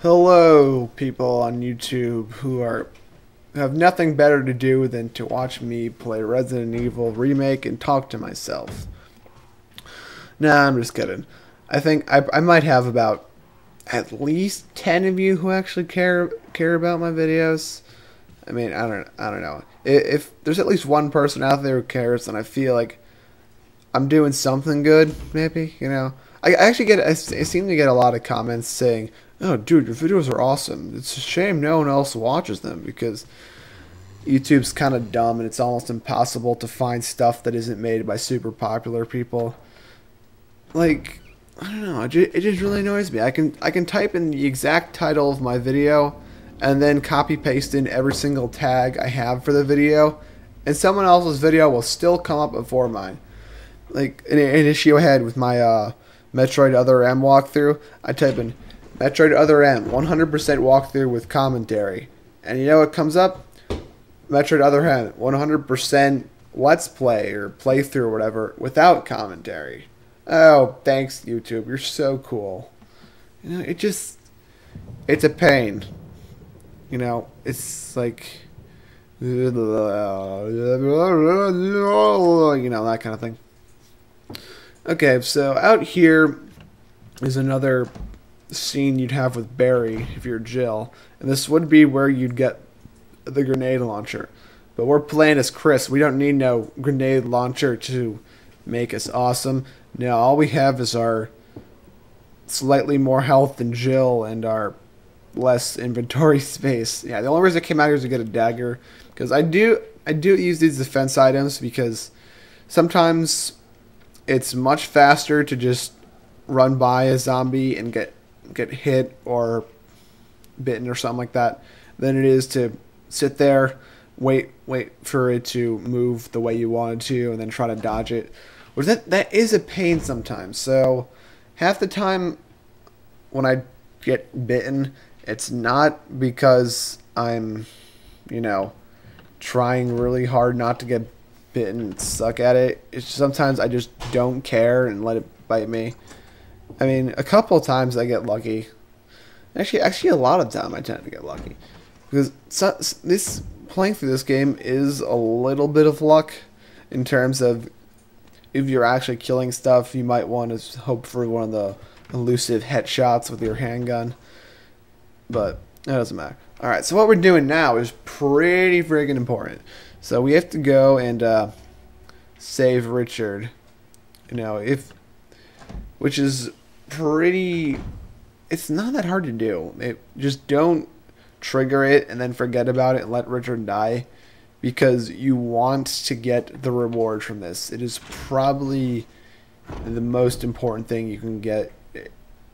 Hello, people on YouTube who have nothing better to do than to watch me play Resident Evil Remake and talk to myself. Nah, I'm just kidding. I think I might have about at least 10 of you who actually care about my videos. I mean, I don't know. If there's at least one person out there who cares, then I feel like I'm doing something good. Maybe, you know. I actually I seem to get a lot of comments saying, "Oh, dude, your videos are awesome. It's a shame no one else watches them because YouTube's kind of dumb and it's almost impossible to find stuff that isn't made by super popular people." Like, I don't know. It just really annoys me. I can type in the exact title of my video and then copy paste in every single tag I have for the video, and someone else's video will still come up before mine. Like an issue I had with my Metroid Other M walkthrough, I type in Metroid Other M 100% walkthrough with commentary, and you know what comes up? Metroid Other M 100% Let's Play or playthrough or whatever without commentary. Oh, thanks YouTube, you're so cool. You know, it's a pain. You know, it's like, you know, that kind of thing. Okay, so out here is another scene you'd have with Barry if you're Jill, and this would be where you'd get the grenade launcher. But we're playing as Chris. We don't need no grenade launcher to make us awesome. No, all we have is our slightly more health than Jill and our less inventory space. Yeah, the only reason I came out here is to get a dagger, because I do use these defense items because sometimes it's much faster to just run by a zombie and get hit or bitten or something like that than it is to sit there, wait for it to move the way you want it to, and then try to dodge it. Which that is a pain sometimes. So half the time when I get bitten, it's not because I'm, you know, trying really hard not to get bitten and suck at it. It's sometimes I just don't care and let it bite me. I mean, a couple of times I get lucky. Actually, a lot of time I tend to get lucky because this playing through this game is a little bit of luck in terms of if you're actually killing stuff. You might want to hope for one of the elusive headshots with your handgun, but that doesn't matter. All right, so what we're doing now is pretty friggin' important. So we have to go and save Richard. You know, which is pretty. It's not that hard to do. Just don't trigger it and then forget about it and let Richard die, because you want to get the reward from this. It is probably the most important thing you can get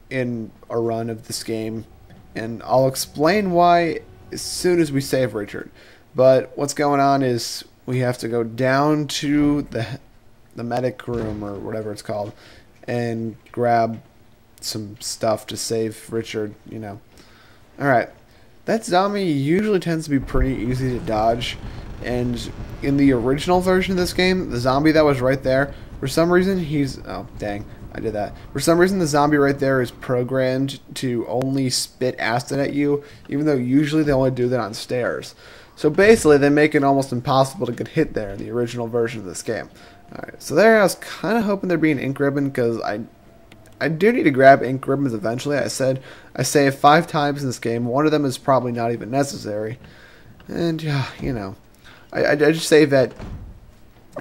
in a run of this game, and I'll explain why as soon as we save Richard. But what's going on is we have to go down to the medic room or whatever it's called and grab some stuff to save Richard, you know. Alright, that zombie usually tends to be pretty easy to dodge, and in the original version of this game, the zombie that was right there, for some reason oh dang, I did that. For some reason the zombie right there is programmed to only spit acid at you, even though usually they only do that on stairs. So basically they make it almost impossible to get hit there in the original version of this game. Alright, so there I was kind of hoping there'd be an ink ribbon, because I do need to grab ink ribbons eventually. I saved 5 times in this game. One of them is probably not even necessary. And, you know, I just save at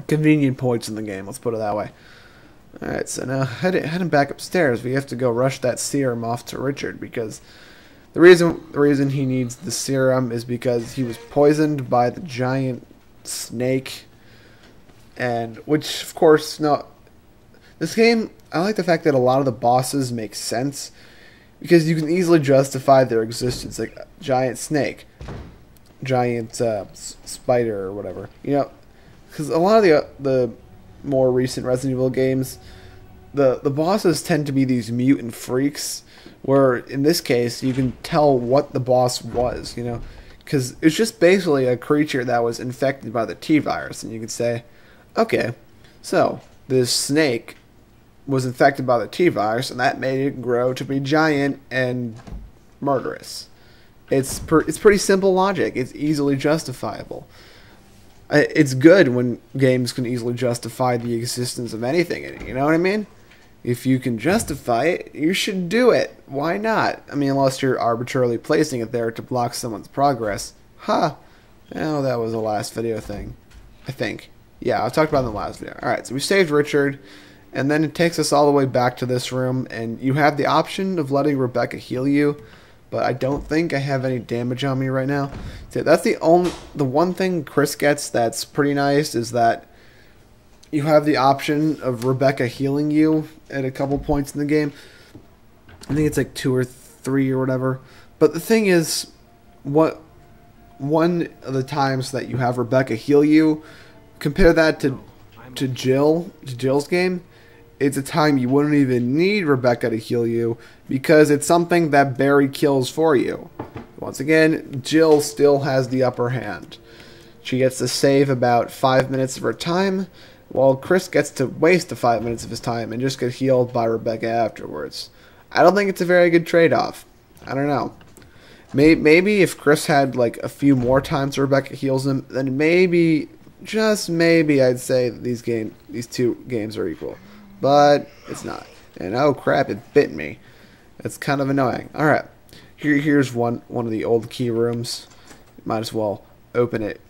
convenient points in the game. Let's put it that way. Alright, so now heading back upstairs, we have to go rush that serum off to Richard, because the reason he needs the serum is because he was poisoned by the giant snake. And, which, of course, no. This game, I like the fact that a lot of the bosses make sense, because you can easily justify their existence, like a giant snake, giant spider or whatever. You know, because a lot of the more recent Resident Evil games, the bosses tend to be these mutant freaks, where in this case you can tell what the boss was, you know, because it's just basically a creature that was infected by the T-virus, and you could say, okay, so this snake was infected by the T-virus, and that made it grow to be giant and murderous. It's pretty simple logic. It's easily justifiable. It's good when games can easily justify the existence of anything in it. You know what I mean? If you can justify it, you should do it. Why not? I mean, unless you're arbitrarily placing it there to block someone's progress. Huh. Oh, that was the last video thing. I think. Yeah, I talked about it in the last video. Alright, so we saved Richard, and then it takes us all the way back to this room, and you have the option of letting Rebecca heal you, but I don't think I have any damage on me right now. So that's the one thing Chris gets that's pretty nice is that you have the option of Rebecca healing you at a couple points in the game. I think it's like 2 or 3 or whatever. But the thing is, one of the times that you have Rebecca heal you, compare that to Jill's game. It's a time you wouldn't even need Rebecca to heal you because it's something that Barry kills for you. Once again, Jill still has the upper hand. She gets to save about 5 minutes of her time, while Chris gets to waste the 5 minutes of his time and just get healed by Rebecca afterwards. I don't think it's a very good trade-off. I don't know. Maybe if Chris had like a few more times Rebecca heals him, then maybe, just maybe, I'd say that these two games are equal. But it's not. And oh crap, it bit me. That's kind of annoying. Alright. Here's one of the old key rooms. Might as well open it.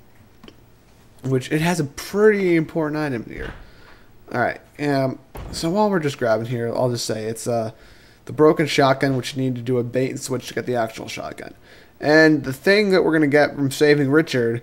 Which it has a pretty important item here. Alright. So while we're just grabbing here, I'll just say it's the broken shotgun, which you need to do a bait and switch to get the actual shotgun. And the thing that we're going to get from saving Richard,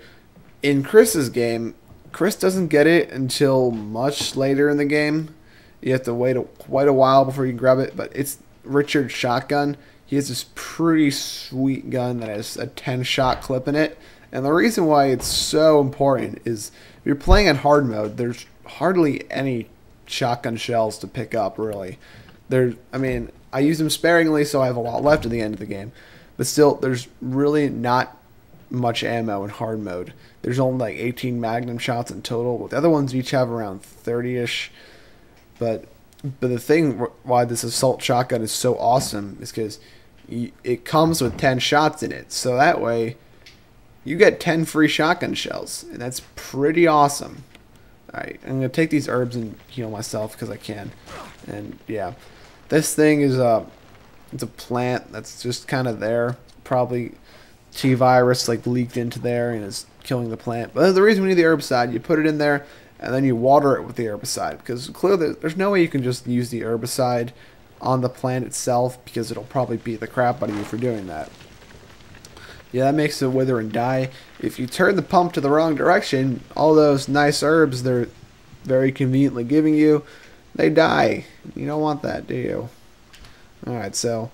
in Chris's game, Chris doesn't get it until much later in the game. You have to wait quite a while before you can grab it, but it's Richard's shotgun. He has this pretty sweet gun that has a 10-shot clip in it. And the reason why it's so important is if you're playing on hard mode, there's hardly any shotgun shells to pick up, really. I mean, I use them sparingly, so I have a lot left at the end of the game. But still, there's really not much ammo in hard mode. There's only like 18 magnum shots in total, with the other ones each have around 30-ish. But the thing why this assault shotgun is so awesome is because it comes with 10 shots in it. So that way, you get 10 free shotgun shells. And that's pretty awesome. Alright, I'm going to take these herbs and heal myself because I can. And yeah, this thing is it's a plant that's just kind of there. Probably T-virus like leaked into there and is killing the plant. But the reason we need the herbicide, you put it in there, and then you water it with the herbicide, because clearly there's no way you can just use the herbicide on the plant itself, because it'll probably beat the crap out of you for doing that. Yeah, that makes it wither and die. If you turn the pump to the wrong direction, all those nice herbs they're very conveniently giving you, they die. You don't want that, do you? Alright, so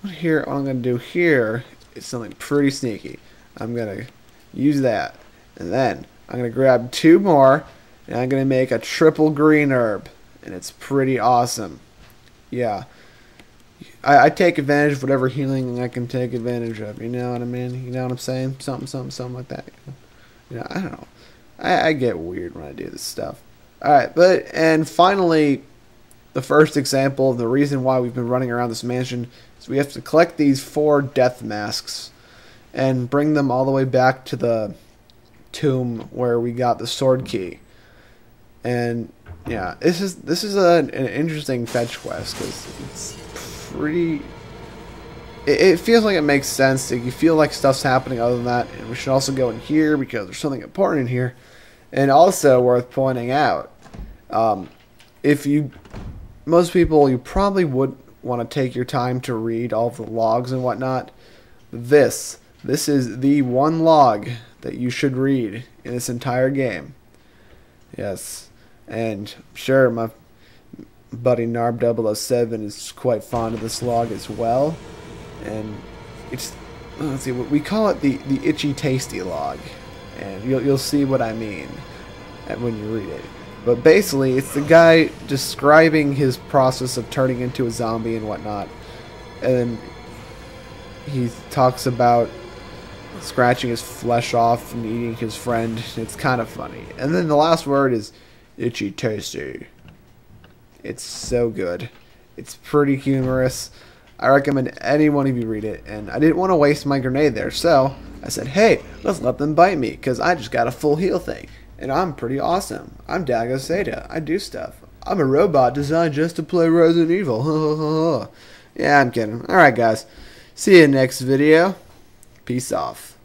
what I'm going to do here is something pretty sneaky. I'm going to use that, and then I'm going to grab 2 more, and I'm going to make a triple green herb. And it's pretty awesome. Yeah. I take advantage of whatever healing I can take advantage of. You know what I mean? You know what I'm saying? Something like that. You know, I don't know. I get weird when I do this stuff. Alright, and finally, the first example of the reason why we've been running around this mansion is we have to collect these 4 death masks and bring them all the way back to the tomb where we got the sword key. And yeah, this is an interesting fetch quest because it's pretty. It feels like it makes sense. You feel like stuff's happening other than that, and we should also go in here because there's something important in here, and also worth pointing out. Most people, you probably would want to take your time to read all the logs and whatnot. This is the one log that you should read in this entire game. Yes. And sure, my buddy Narb007 is quite fond of this log as well. And it's, let's see, we call it the itchy tasty log. And you'll see what I mean when you read it. But basically, it's the guy describing his process of turning into a zombie and whatnot. And he talks about scratching his flesh off and eating his friend. It's kind of funny. And then the last word is itchy tasty. It's so good. It's pretty humorous. I recommend any one of you read it, and I didn't want to waste my grenade there, so I said, hey, let's let them bite me, because I just got a full heal thing, and I'm pretty awesome. I'm Dago Seda. I do stuff. I'm a robot designed just to play Resident Evil. Yeah, I'm kidding. Alright, guys. See you next video. Peace off.